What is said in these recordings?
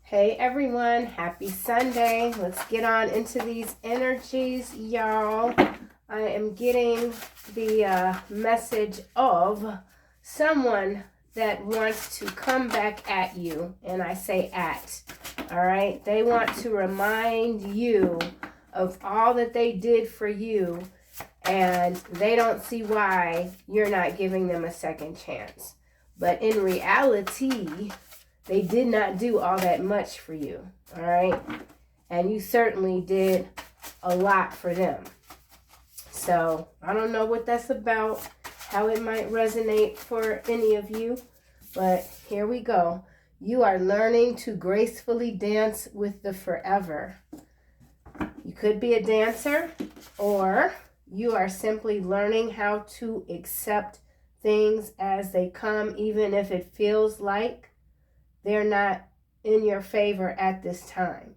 Hey everyone, happy Sunday. Let's get on into these energies, y'all. I am getting the message of someone that wants to come back at you, and I say at, all right? They want to remind you of all that they did for you, and they don't see why you're not giving them a second chance. But in reality, they did not do all that much for you, all right? And you certainly did a lot for them. So I don't know what that's about, how it might resonate for any of you, but here we go. You are learning to gracefully dance with the forever. You could be a dancer, or you are simply learning how to accept things as they come, even if it feels like they're not in your favor at this time.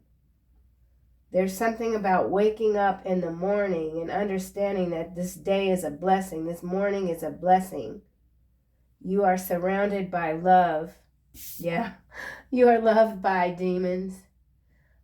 There's something about waking up in the morning and understanding that this day is a blessing. This morning is a blessing. You are surrounded by love. Yeah, you are loved by demons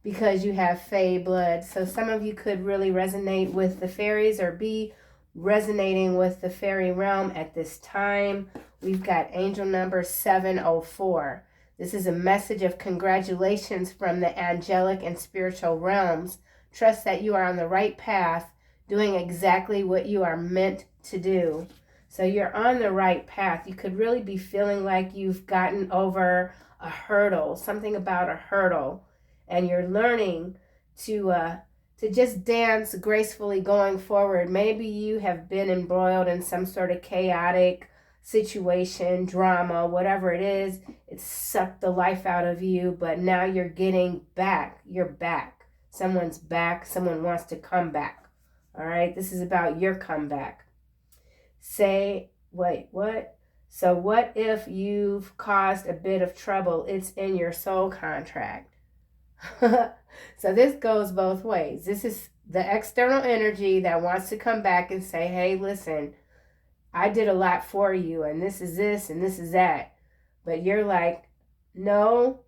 because you have fae blood. So some of you could really resonate with the fairies or be resonating with the fairy realm at this time. We've got angel number 704. This is a message of congratulations from the angelic and spiritual realms. Trust that you are on the right path, doing exactly what you are meant to do. So you're on the right path. You could really be feeling like you've gotten over a hurdle, something about a hurdle, and you're learning to just dance gracefully going forward. Maybe you have been embroiled in some sort of chaotic situation, drama, whatever it is. It sucked the life out of you, but now you're getting back. You're back. Someone's back. Someone wants to come back. All right? This is about your comeback. Wait, what? So what if you've caused a bit of trouble? It's in your soul contract. So this goes both ways. This is the external energy that wants to come back and say, hey, listen, I did a lot for you, and this is this, and this is that. But you're like, no,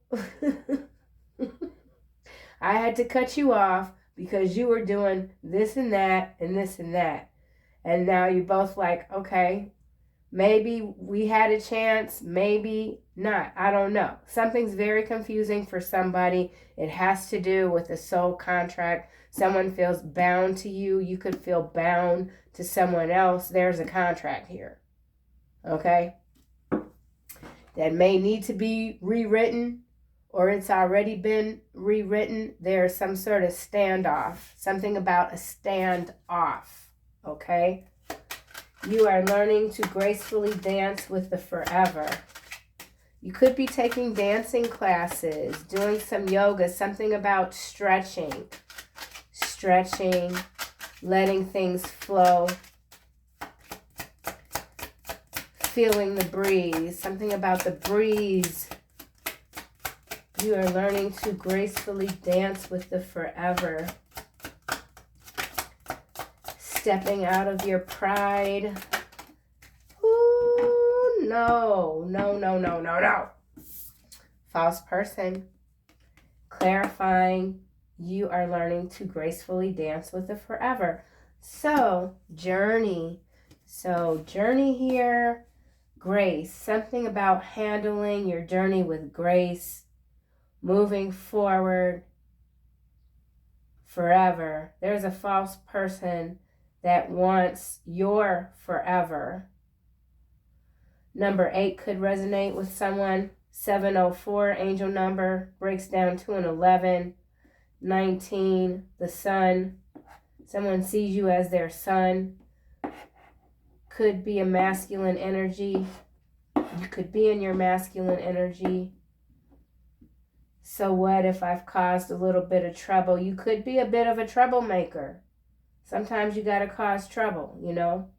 I had to cut you off because you were doing this and that, and this and that. And now you're both like, okay, maybe we had a chance, maybe not. I don't know. Something's very confusing for somebody. It has to do with a soul contract. Someone feels bound to you. You could feel bound to someone else. There's a contract here. Okay? That may need to be rewritten, or it's already been rewritten. There's some sort of standoff. Something about a standoff. Okay? You are learning to gracefully dance with the forever. You could be taking dancing classes, doing some yoga, something about stretching, letting things flow, feeling the breeze, something about the breeze. You are learning to gracefully dance with the forever. Stepping out of your pride. Ooh, no. False person. Clarifying, you are learning to gracefully dance with the forever. So, journey. Journey here, grace. Something about handling your journey with grace, moving forward forever. There's a false person that wants your forever. Number 8 could resonate with someone. 704, angel number, breaks down to an 11. 19, the sun. Someone sees you as their son. Could be a masculine energy. You could be in your masculine energy. So what if I've caused a little bit of trouble? You could be a bit of a troublemaker. Sometimes you got to cause trouble, you know.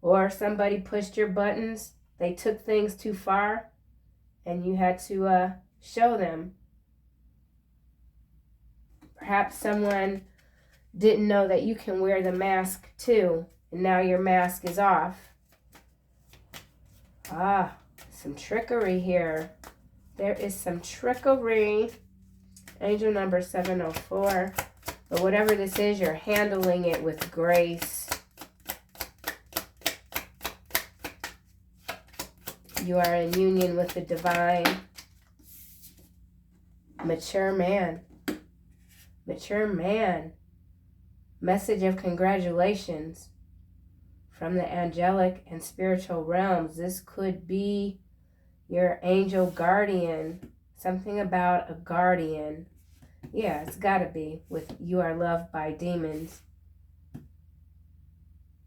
Or somebody pushed your buttons. They took things too far, and you had to show them. Perhaps someone didn't know that you can wear the mask too, and now your mask is off. Some trickery here. There is some trickery. Angel number 704. But whatever this is, you're handling it with grace. You are in union with the divine. Mature man. Mature man. Message of congratulations from the angelic and spiritual realms. This could be your angel guardian. Something about a guardian. Yeah, it's got to be with you are loved by demons.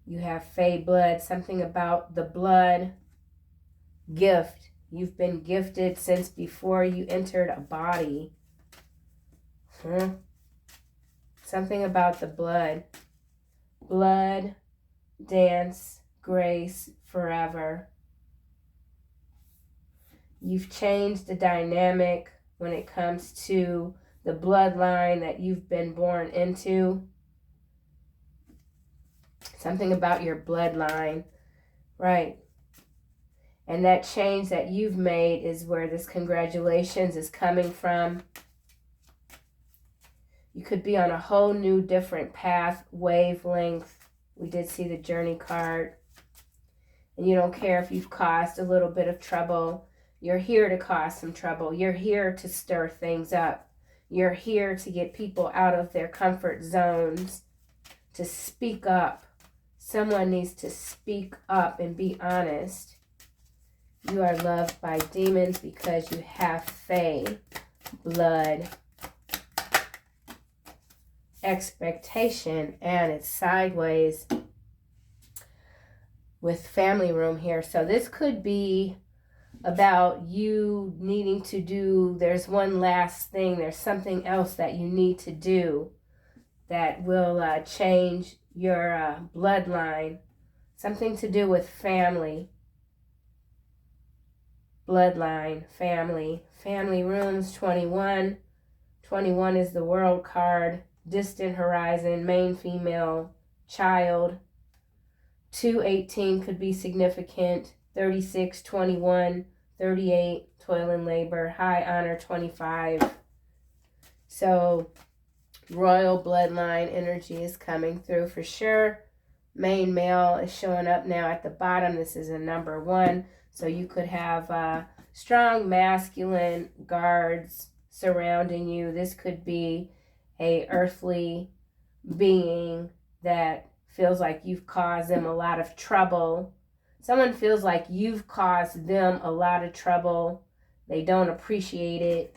You have Fey blood. Something about the blood gift. You've been gifted since before you entered a body. Something about the blood. Blood, dance, grace, forever. You've changed the dynamic when it comes to the bloodline that you've been born into. Something about your bloodline. Right. And that change that you've made is where this congratulations is coming from. You could be on a whole new different path, wavelength. We did see the journey card. And you don't care if you've caused a little bit of trouble. You're here to cause some trouble. You're here to stir things up. You're here to get people out of their comfort zones, to speak up. Someone needs to speak up and be honest. You are loved by demons because you have Fey blood. Expectation, and it's sideways with family room here. So this could be about you needing to do, there's one last thing, there's something else that you need to do that will change your bloodline. Something to do with family. Bloodline, family. Family rooms, 21. 21 is the world card. Distant horizon, main female, child. 218 could be significant. 36, 21, 38, toil and labor, high honor, 25. So royal bloodline energy is coming through for sure. Main male is showing up now at the bottom. This is a number 1. So you could have strong masculine guards surrounding you. This could be a earthly being that feels like you've caused them a lot of trouble. Someone feels like you've caused them a lot of trouble. They don't appreciate it.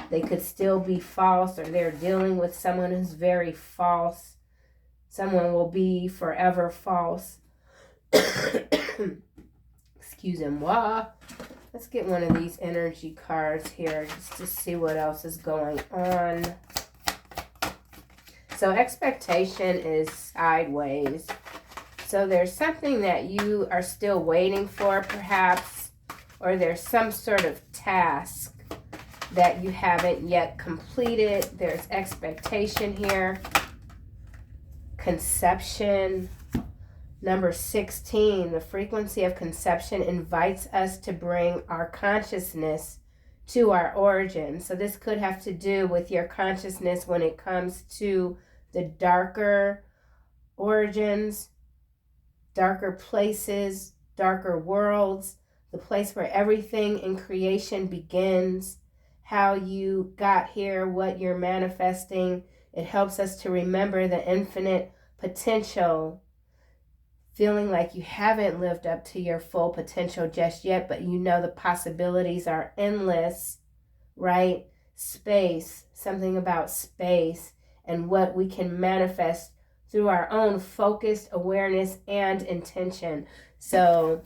They could still be false, or they're dealing with someone who's very false. Someone will be forever false. Excusez-moi. Let's get one of these energy cards here just to see what else is going on. So expectation is sideways. So there's something that you are still waiting for, perhaps, or there's some sort of task that you haven't yet completed. There's expectation here. Conception. Number 16, the frequency of conception invites us to bring our consciousness to our origin. So this could have to do with your consciousness when it comes to the darker origins, darker places, darker worlds, the place where everything in creation begins, how you got here, what you're manifesting. It helps us to remember the infinite potential, feeling like you haven't lived up to your full potential just yet, but you know the possibilities are endless, right? Space, something about space and what we can manifest through our own focused awareness and intention. So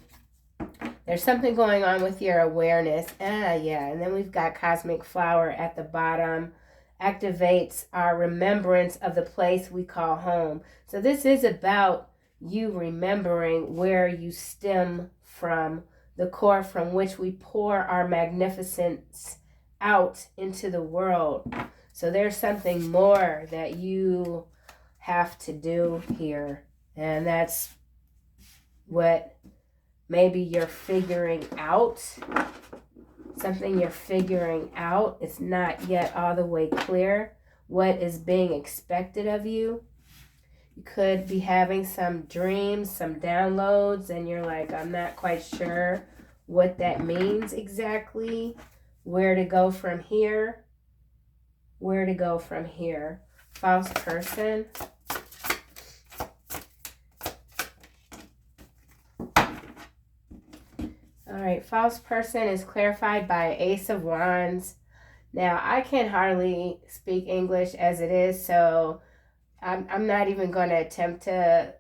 there's something going on with your awareness. Yeah, and then we've got Cosmic Flower at the bottom. Activates our remembrance of the place we call home. So this is about you remembering where you stem from, the core from which we pour our magnificence out into the world. So there's something more that you have to do here. And that's what maybe you're figuring out. something you're figuring out. It's not yet all the way clear what is being expected of you. You could be having some dreams, some downloads, and you're like, I'm not quite sure what that means exactly. Where to go from here? Where to go from here? False person. All right, false person is clarified by Ace of Wands. Now, I can hardly speak English as it is, so I'm not even going to attempt to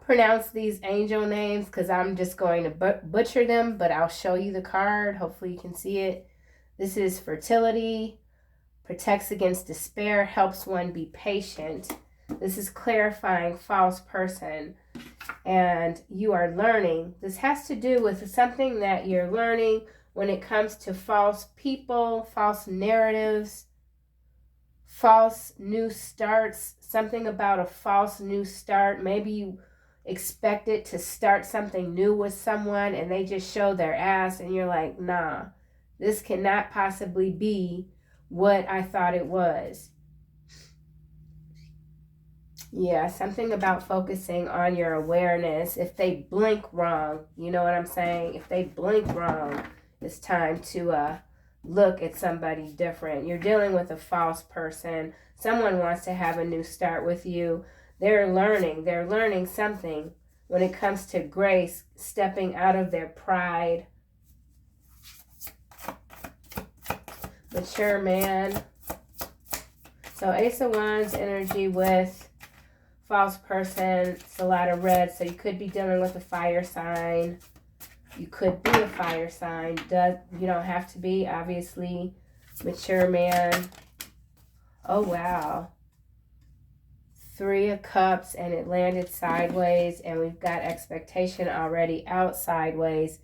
pronounce these angel names because I'm just going to butcher them, but I'll show you the card. Hopefully you can see it. This is fertility, protects against despair, helps one be patient. This is clarifying false person, and you are learning. This has to do with something that you're learning when it comes to false people, false narratives, false new starts, something about a false new start. Maybe you expected to start something new with someone and they just show their ass and you're like, nah, this cannot possibly be what I thought it was. Yeah, something about focusing on your awareness. If they blink wrong, you know what I'm saying? If they blink wrong, it's time to look at somebody different. You're dealing with a false person. Someone wants to have a new start with you. They're learning something when it comes to grace, stepping out of their pride. Mature man. So Ace of Wands energy with false person. It's a lot of red, so you could be dealing with a fire sign. You could be a fire sign. You don't have to be, obviously. Mature man. Oh, wow. 3 of Cups, and it landed sideways, and we've got expectation already out sideways.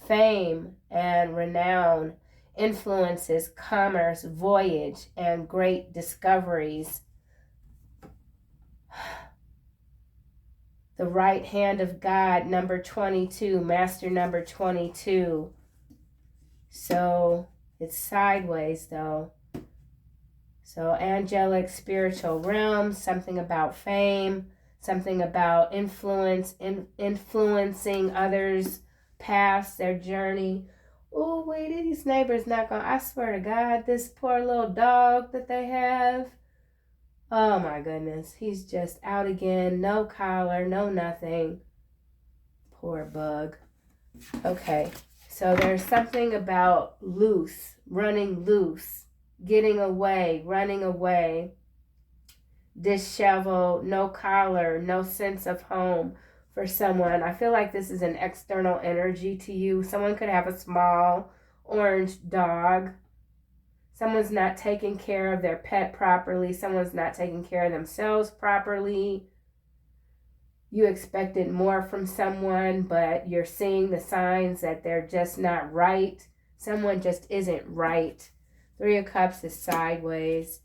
Fame and renown, influences, commerce, voyage, and great discoveries. The right hand of God, number 22, master number 22. So it's sideways though. So angelic spiritual realms, something about fame, something about influencing others past their journey. Oh, wait, these neighbors not gonna, I swear to God, this poor little dog that they have. Oh my goodness, he's just out again. No collar, no nothing. Poor bug. Okay, so there's something about loose, running loose, getting away, running away. Disheveled, no collar, no sense of home for someone. I feel like this is an external energy to you. Someone could have a small orange dog. Someone's not taking care of their pet properly. Someone's not taking care of themselves properly. You expected more from someone, but you're seeing the signs that they're just not right. Someone just isn't right. 3 of Cups is sideways.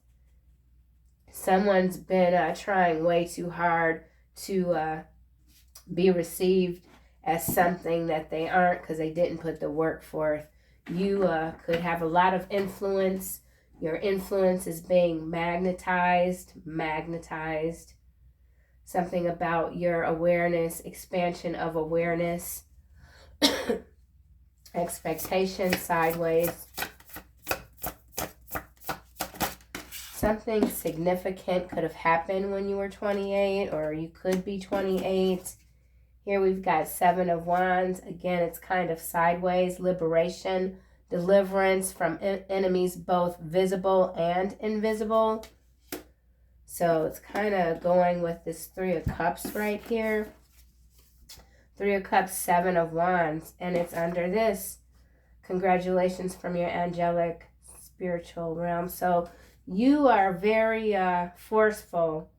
Someone's been trying way too hard to be received as something that they aren't because they didn't put the work forth. You could have a lot of influence. Your influence is being magnetized. Something about your awareness, expansion of awareness. Expectation, sideways. Something significant could have happened when you were 28, or you could be 28. Here we've got 7 of Wands. Again, it's kind of sideways. Liberation, deliverance from enemies, both visible and invisible. So it's kind of going with this 3 of Cups right here. 3 of Cups, 7 of Wands. And it's under this. Congratulations from your angelic spiritual realm. So you are very forceful.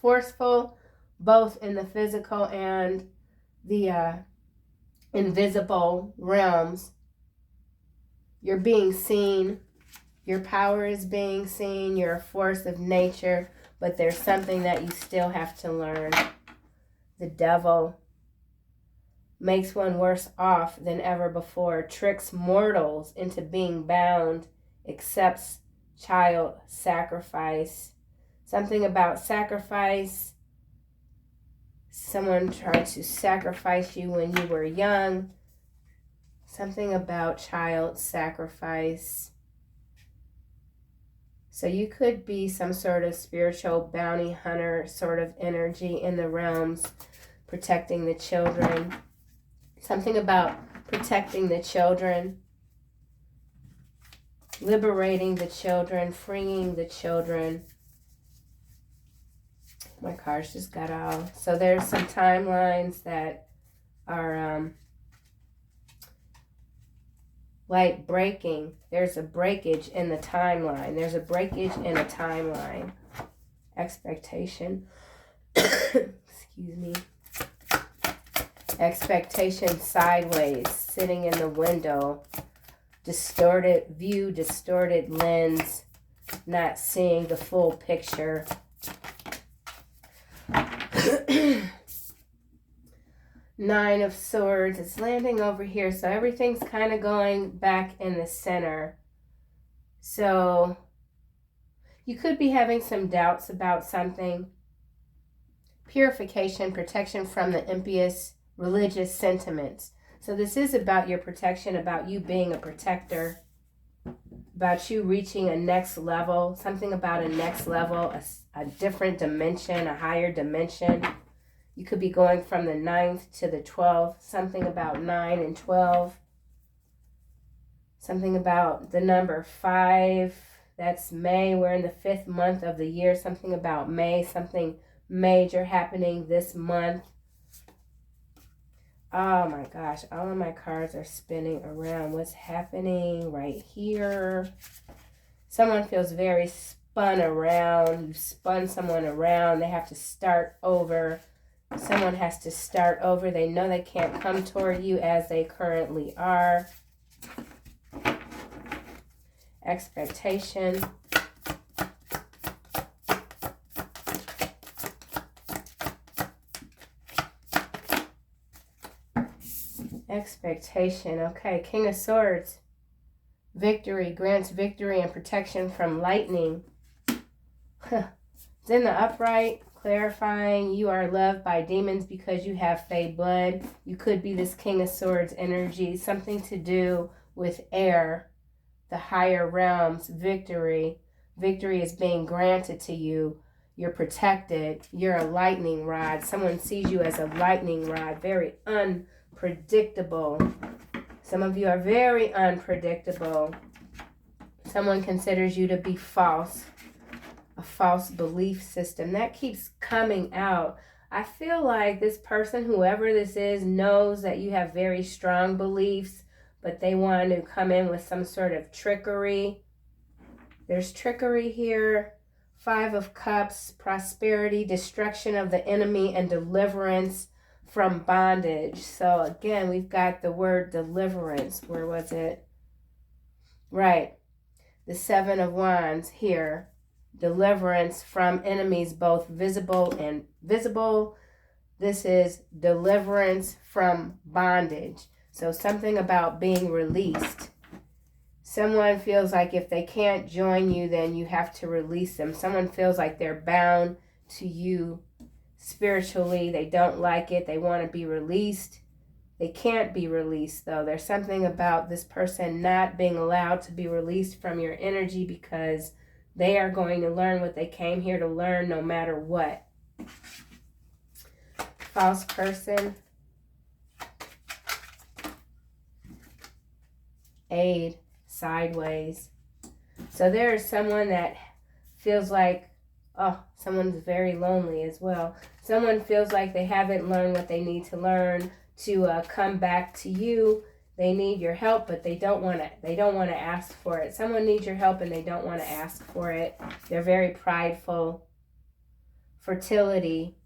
Forceful, both in the physical and the invisible realms. You're being seen. Your power is being seen. You're a force of nature, but there's something that you still have to learn. The Devil. makes one worse off than ever before, tricks mortals into being bound, accepts child sacrifice. Something about sacrifice. Someone tried to sacrifice you when you were young. Something about child sacrifice. So you could be some sort of spiritual bounty hunter sort of energy in the realms, protecting the children. Something about protecting the children, liberating the children, freeing the children. My cards just got out. So there's some timelines that are like breaking. There's a breakage in the timeline. There's a breakage in a timeline. Expectation. Excuse me. Expectation sideways, sitting in the window. Distorted view, distorted lens, not seeing the full picture. Nine of Swords. It's landing over here, so everything's kind of going back in the center. So you could be having some doubts about something. Purification, protection from the impious religious sentiments. So this is about your protection, about you being a protector, about you reaching a next level, something about a next level, a different dimension, a higher dimension. You could be going from the 9th to the 12th, something about 9 and 12. Something about the number 5, that's May. We're in the 5th month of the year. Something about May, something major happening this month. Oh my gosh, all of my cards are spinning around. What's happening right here? Someone feels very spun around. You spun someone around. They have to start over. Someone has to start over. They know they can't come toward you as they currently are. Expectation. Expectation. Okay, King of Swords. Victory. Grants victory and protection from lightning. It's in the upright. Clarifying, you are loved by demons because you have Fey blood. You could be this King of Swords energy. Something to do with air, the higher realms, victory. Victory is being granted to you. You're protected. You're a lightning rod. Someone sees you as a lightning rod. Very unpredictable. Some of you are very unpredictable. Someone considers you to be false. A false belief system. That keeps coming out. I feel like this person, whoever this is, knows that you have very strong beliefs, but they want to come in with some sort of trickery. There's trickery here. 5 of Cups, prosperity, destruction of the enemy, and deliverance from bondage. So again, we've got the word deliverance. Where was it? Right. The 7 of Wands here. Deliverance from enemies, both visible and visible. This is deliverance from bondage. So something about being released. Someone feels like if they can't join you, then you have to release them. Someone feels like they're bound to you spiritually. They don't like it. They want to be released. They can't be released, though. There's something about this person not being allowed to be released from your energy because they are going to learn what they came here to learn no matter what. False person. Aid. Sideways. So there is someone that feels like, oh, someone's very lonely as well. Someone feels like they haven't learned what they need to learn to come back to you. They need your help, but they don't want to. They don't want to ask for it. Someone needs your help, and they don't want to ask for it. They're very prideful. Fertility,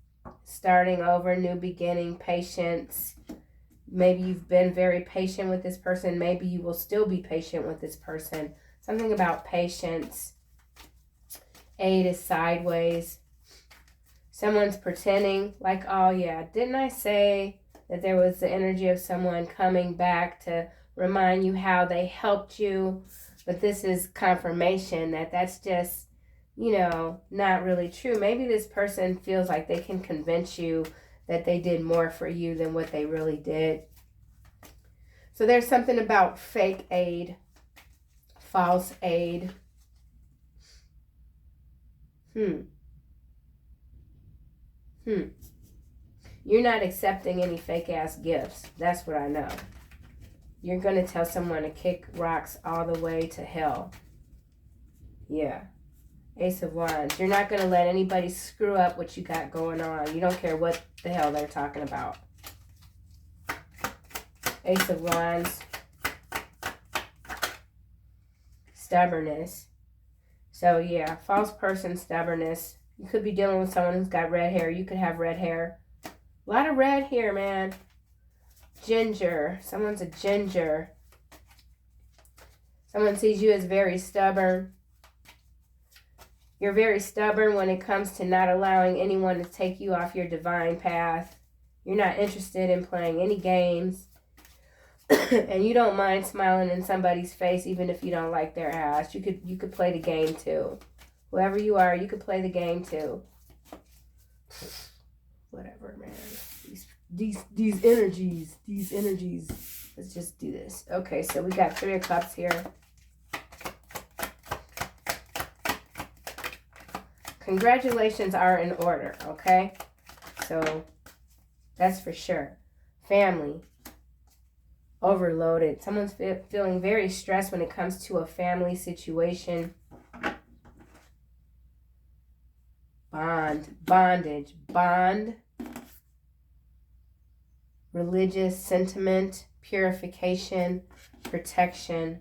starting over, new beginning, patience. Maybe you've been very patient with this person. Maybe you will still be patient with this person. Something about patience. 8 is sideways. Someone's pretending like, oh yeah, didn't I say that there was the energy of someone coming back to remind you how they helped you. But this is confirmation that that's just, not really true. Maybe this person feels like they can convince you that they did more for you than what they really did. So there's something about fake aid, false aid. You're not accepting any fake ass gifts. That's what I know. You're going to tell someone to kick rocks all the way to hell. Yeah. Ace of Wands. You're not going to let anybody screw up what you got going on. You don't care what the hell they're talking about. Ace of Wands. Stubbornness. So yeah, false person, stubbornness. You could be dealing with someone who's got red hair. You could have red hair. A lot of red here, man. Ginger. Someone's a ginger. Someone sees you as very stubborn. You're very stubborn when it comes to not allowing anyone to take you off your divine path. You're not interested in playing any games. And you don't mind smiling in somebody's face even if you don't like their ass. You could play the game too. Whoever you are, you could play the game too. Whatever, man. These energies. Let's just do this. Okay, so we got 3 of Cups here. Congratulations are in order, okay? So that's for sure. Family. Overloaded. Someone's feeling very stressed when it comes to a family situation. Bondage. Bond. Religious sentiment. Purification. Protection.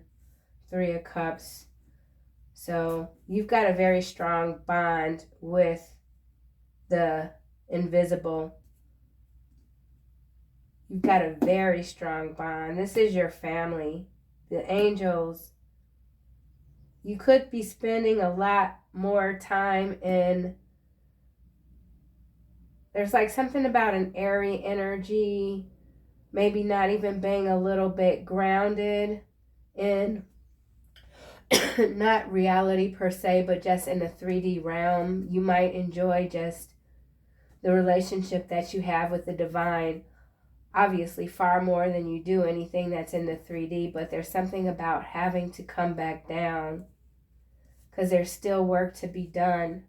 3 of Cups. So you've got a very strong bond with the invisible. You've got a very strong bond. This is your family. The angels. You could be spending a lot more time in... There's like something about an airy energy. Maybe not even being a little bit grounded in... not reality per se, but just in the 3D realm. You might enjoy just the relationship that you have with the divine. Obviously far more than you do anything that's in the 3D, but there's something about having to come back down because there's still work to be done.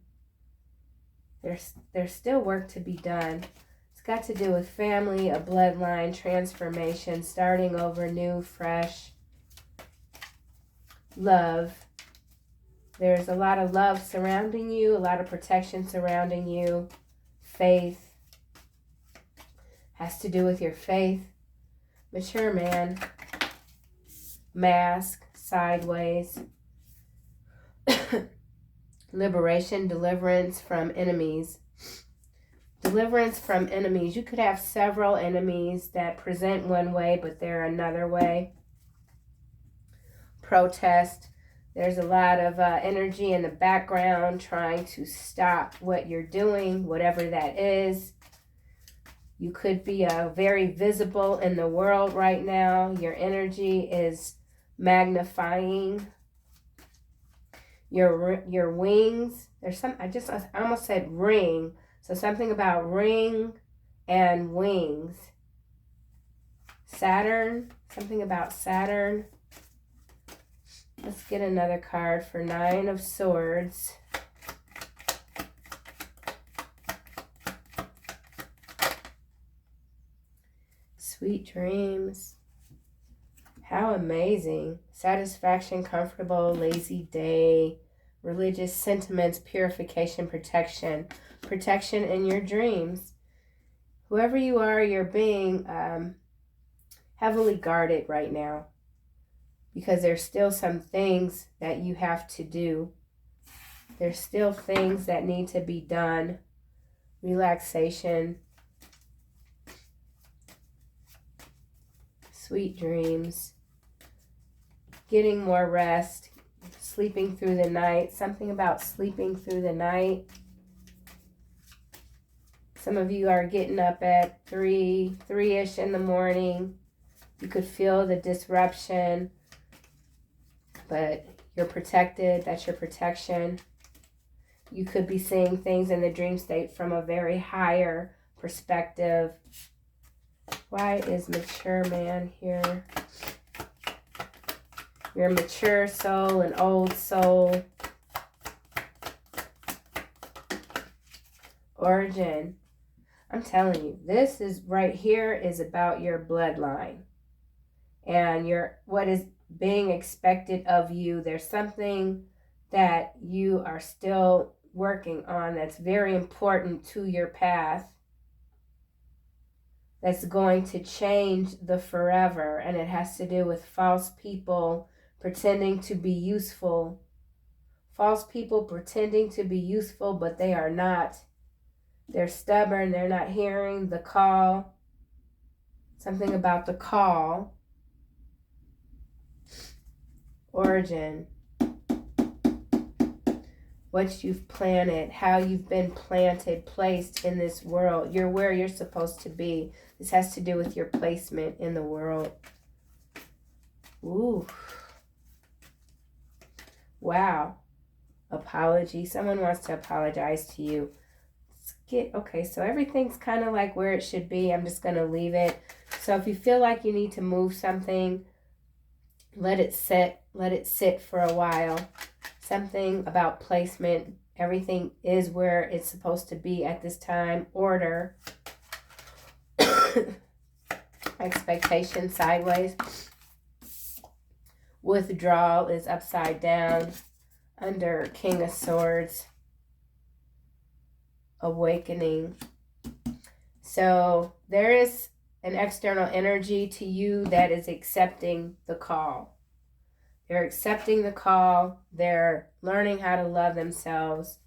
There's still work to be done. It's got to do with family, a bloodline, transformation, starting over, new, fresh. Love. There's a lot of love surrounding you, a lot of protection surrounding you. Faith. Has to do with your faith. Mature man. Mask. Sideways. Liberation. Deliverance from enemies. Deliverance from enemies. You could have several enemies that present one way, but they're another way. Protest. There's a lot of energy in the background trying to stop what you're doing, whatever that is. You could be very visible in the world right now. Your energy is magnifying. Your wings. I almost said ring. So something about ring and wings. Saturn. Something about Saturn. Let's get another card for 9 of Swords. Sweet dreams. How amazing. Satisfaction, comfortable, lazy day. Religious sentiments, purification, protection. Protection in your dreams. Whoever you are, you're being heavily guarded right now. Because there's still some things that you have to do. There's still things that need to be done. Relaxation. Sweet dreams. Getting more rest. Sleeping through the night. Something about sleeping through the night. Some of you are getting up at 3-ish in the morning. You could feel the disruption, but you're protected. That's your protection. You could be seeing things in the dream state from a very higher perspective. Why is mature man here? You're a mature soul, an old soul. Origin. I'm telling you, this is right here is about your bloodline and what is being expected of you. There's something that you are still working on that's very important to your path, that's going to change the forever, and it has to do with false people pretending to be useful. False people pretending to be useful, but they are not. They're stubborn. They're not hearing the call. Something about the call. Origin. What you've planted, how you've been planted, placed in this world. You're where you're supposed to be. This has to do with your placement in the world. Ooh. Wow. Apology. Someone wants to apologize to you. Okay, so everything's kind of like where it should be. I'm just going to leave it. So if you feel like you need to move something, let it sit for a while. Something about placement. Everything is where it's supposed to be at this time. Order. Expectation sideways. Withdrawal is upside down under King of Swords. Awakening. So there is an external energy to you that is accepting the call. They're accepting the call. They're learning how to love themselves.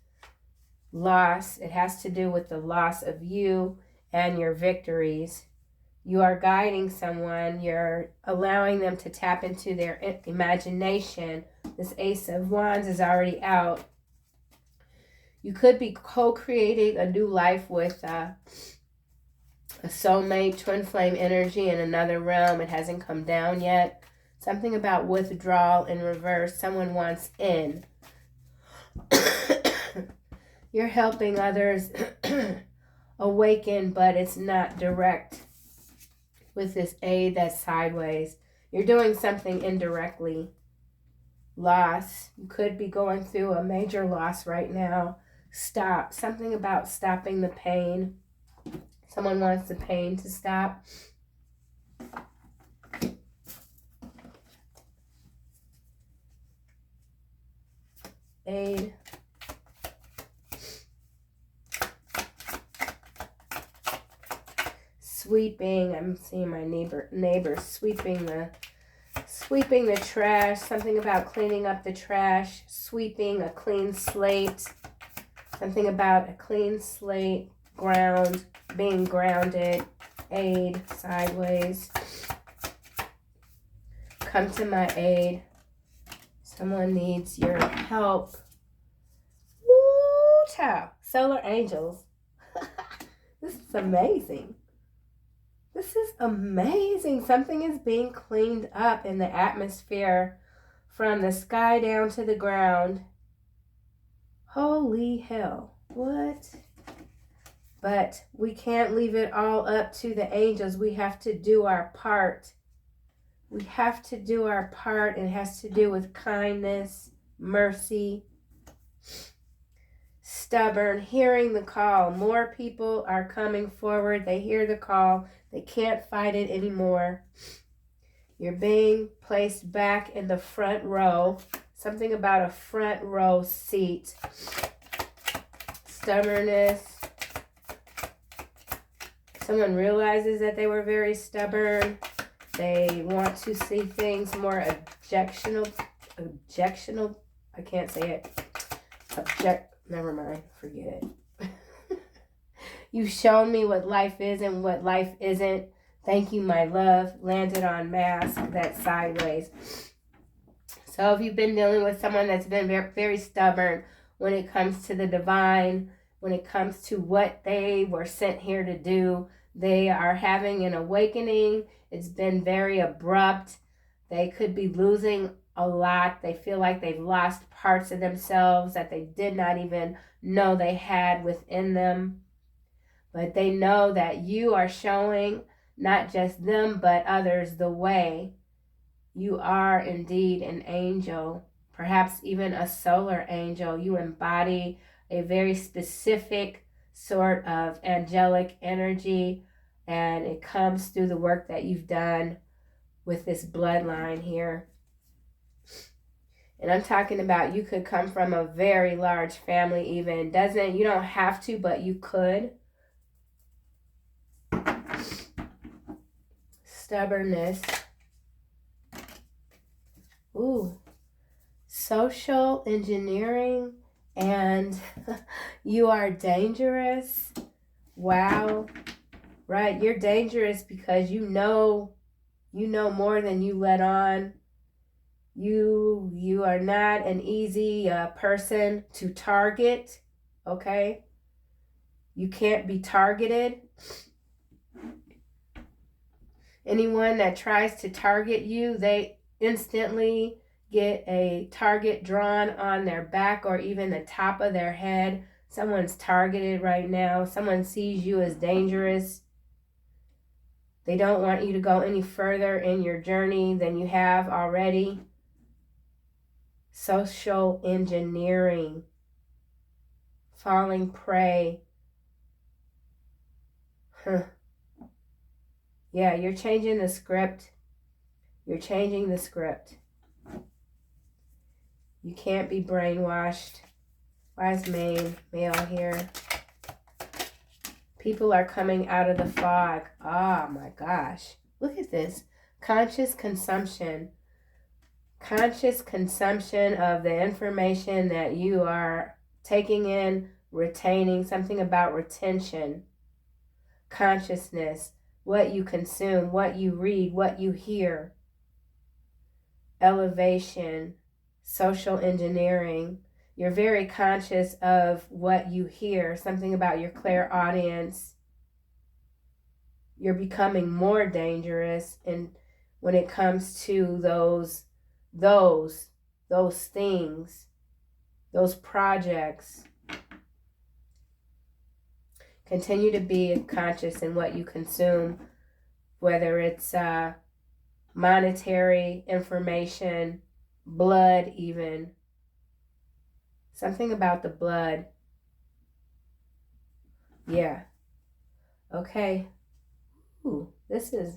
Loss. It has to do with the loss of you and your victories. You are guiding someone. You're allowing them to tap into their imagination. This Ace of Wands is already out. You could be co-creating a new life with a soulmate, twin flame energy in another realm. It hasn't come down yet. Something about withdrawal in reverse. Someone wants in. You're helping others awaken, but it's not direct with this aid that's sideways. You're doing something indirectly. Loss. You could be going through a major loss right now. Stop. Something about stopping the pain. Someone wants the pain to stop. Aid. Sweeping. I'm seeing my neighbor sweeping the trash. Something about cleaning up the trash. Sweeping a clean slate. Something about a clean slate. Ground. Being grounded. Aid. Sideways. Come to my aid. Someone needs your help. Woo, child. Solar angels. This is amazing. This is amazing. Something is being cleaned up in the atmosphere from the sky down to the ground. Holy hell. What? But we can't leave it all up to the angels. We have to do our part. We have to do our part. It has to do with kindness, mercy, stubborn, hearing the call. More people are coming forward. They hear the call. They can't fight it anymore. You're being placed back in the front row. Something about a front row seat. Stubbornness. Someone realizes that they were very stubborn. They want to see things more objectionable. I can't say it. Never mind. Forget it. You've shown me what life is and what life isn't. Thank you, my love. Landed on mask. That's sideways. So if you've been dealing with someone that's been very, very stubborn when it comes to the divine, when it comes to what they were sent here to do. They are having an awakening. It's been very abrupt. They could be losing a lot. They feel like they've lost parts of themselves that they did not even know they had within them. But they know that you are showing not just them but others the way. You are indeed an angel, perhaps even a solar angel. You embody a very specific sort of angelic energy, and it comes through the work that you've done with this bloodline here. And I'm talking about you could come from a very large family even. You don't have to, but you could. Stubbornness. Ooh. Social engineering, and you are dangerous. Wow. Right, you're dangerous because you know more than you let on. You are not an easy person to target, okay? You can't be targeted. Anyone that tries to target you, they instantly get a target drawn on their back or even the top of their head. Someone's targeted right now. Someone sees you as dangerous. They don't want you to go any further in your journey than you have already. Social engineering. Falling prey. Yeah, you're changing the script. You're changing the script. You can't be brainwashed. Wise male here. People are coming out of the fog. Oh my gosh. Look at this. Conscious consumption. Conscious consumption of the information that you are taking in, retaining. Something about retention. Consciousness. What you consume, what you read, what you hear. Elevation. Social engineering. You're very conscious of what you hear, something about your clairaudience. You're becoming more dangerous when it comes to those things, those projects. Continue to be conscious in what you consume, whether it's monetary information, blood even. Something about the blood. Yeah. Okay. Ooh, this is,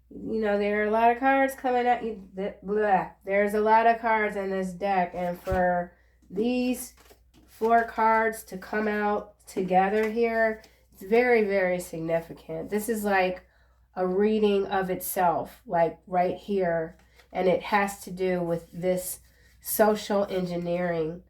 there are a lot of cards coming at you. There's a lot of cards in this deck. And for these 4 cards to come out together here, it's very, very significant. This is like a reading of itself, like right here. And it has to do with this social engineering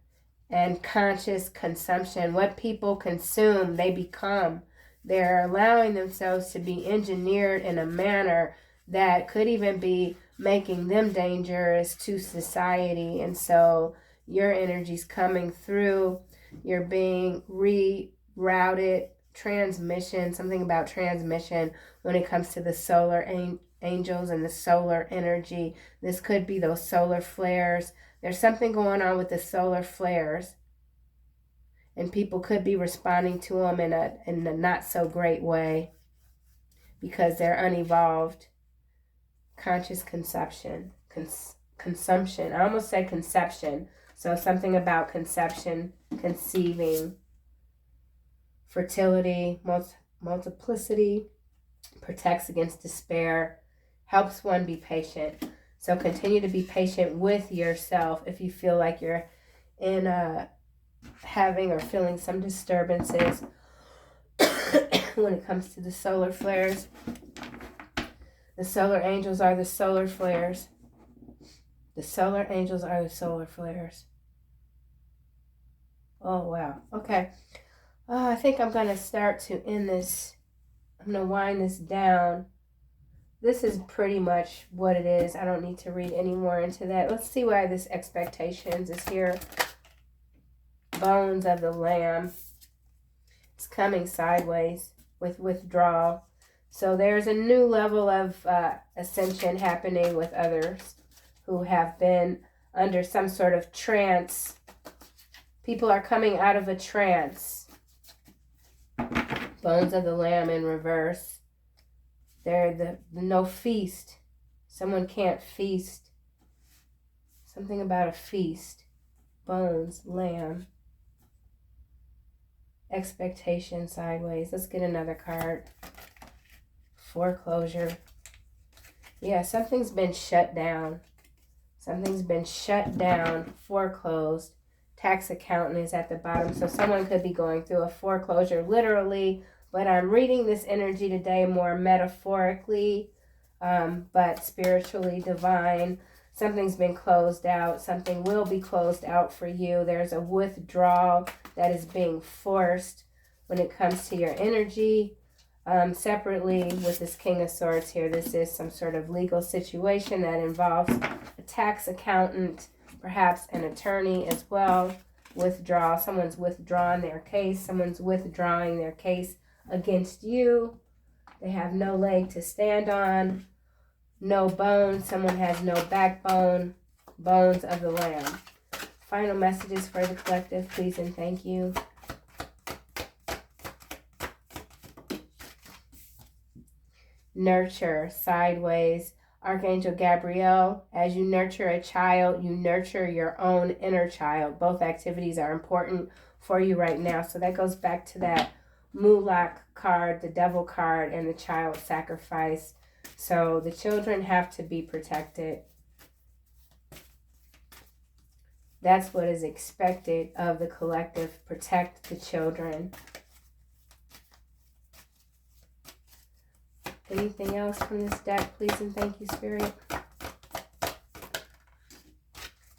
and conscious consumption. What people consume, they become. They're allowing themselves to be engineered in a manner that could even be making them dangerous to society. And so your energy's coming through. You're being rerouted. Transmission, something about transmission when it comes to the solar angels and the solar energy. This could be those solar flares. There's something going on with the solar flares, and people could be responding to them in a not so great way because they're unevolved. Conscious conception, consumption. I almost said conception. So something about conception, conceiving, fertility, multiplicity, protects against despair, helps one be patient. So continue to be patient with yourself if you feel like you're in having or feeling some disturbances when it comes to the solar flares. The solar angels are the solar flares. The solar angels are the solar flares. Oh, wow. Okay. I think I'm going to start to end this. I'm going to wind this down. This is pretty much what it is. I don't need to read any more into that. Let's see why this expectations is here. Bones of the Lamb. It's coming sideways with withdrawal. So there's a new level of ascension happening with others who have been under some sort of trance. People are coming out of a trance. Bones of the Lamb in reverse. They're the no feast. Someone can't feast. Something about a feast. Bones, lamb. Expectation sideways. Let's get another card. Foreclosure. Yeah, something's been shut down. Something's been shut down, foreclosed. Tax accountant is at the bottom. So someone could be going through a foreclosure literally, but I'm reading this energy today more metaphorically, but spiritually divine. Something's been closed out. Something will be closed out for you. There's a withdrawal that is being forced when it comes to your energy. Separately with this King of Swords here, this is some sort of legal situation that involves a tax accountant, perhaps an attorney as well. Withdrawal. Someone's withdrawn their case. Someone's withdrawing their case against you. They have no leg to stand on. No bones. Someone has no backbone. Bones of the Lamb. Final messages for the collective, please and thank you. Nurture, sideways. Archangel Gabriel, as you nurture a child, you nurture your own inner child. Both activities are important for you right now. So that goes back to that Mulak card, the devil card, and the child sacrifice. So the children have to be protected. That's what is expected of the collective. Protect the children. Anything else from this deck, please and thank you, Spirit?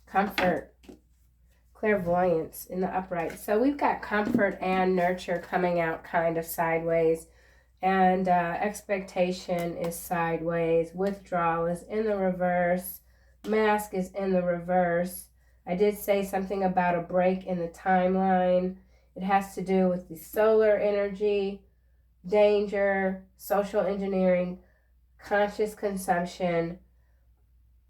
Comfort. Clairvoyance in the upright. So we've got comfort and nurture coming out kind of sideways. And expectation is sideways. Withdrawal is in the reverse. Mask is in the reverse. I did say something about a break in the timeline. It has to do with the solar energy, danger, social engineering, conscious consumption.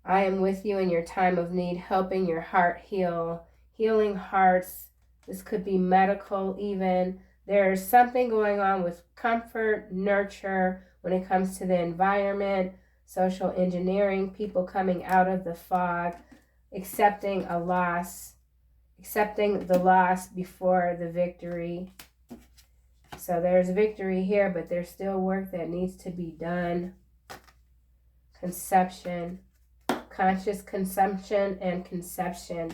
I am with you in your time of need, helping your heart heal, healing hearts. This could be medical even. There's something going on with comfort, nurture when it comes to the environment, social engineering, people coming out of the fog, accepting a loss, accepting the loss before the victory. So there's victory here, but there's still work that needs to be done. Conception, conscious consumption and conception.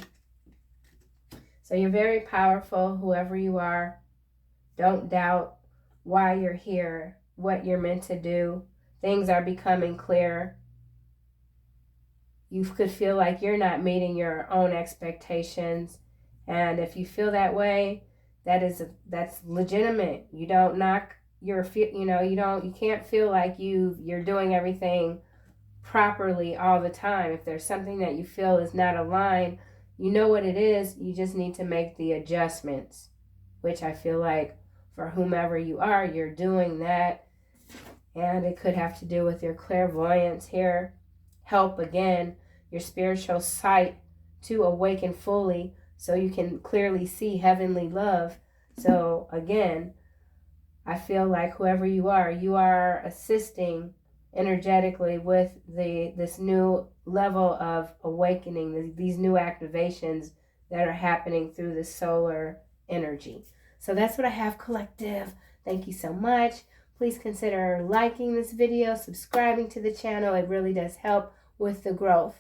So you're very powerful, whoever you are. Don't doubt why you're here, what you're meant to do. Things are becoming clear. You could feel like you're not meeting your own expectations. And if you feel that way, that's legitimate. You don't knock your, you can't feel like you're doing everything properly all the time. If there's something that you feel is not aligned, you know what it is. You just need to make the adjustments, which I feel like for whomever you are, you're doing that. And it could have to do with your clairvoyance here. Help again, your spiritual sight to awaken fully so you can clearly see heavenly love. So again, I feel like whoever you are assisting energetically with this new level of awakening, these new activations that are happening through the solar energy. So that's what I have, collective. Thank you so much. Please consider liking this video, subscribing to the channel. It really does help with the growth.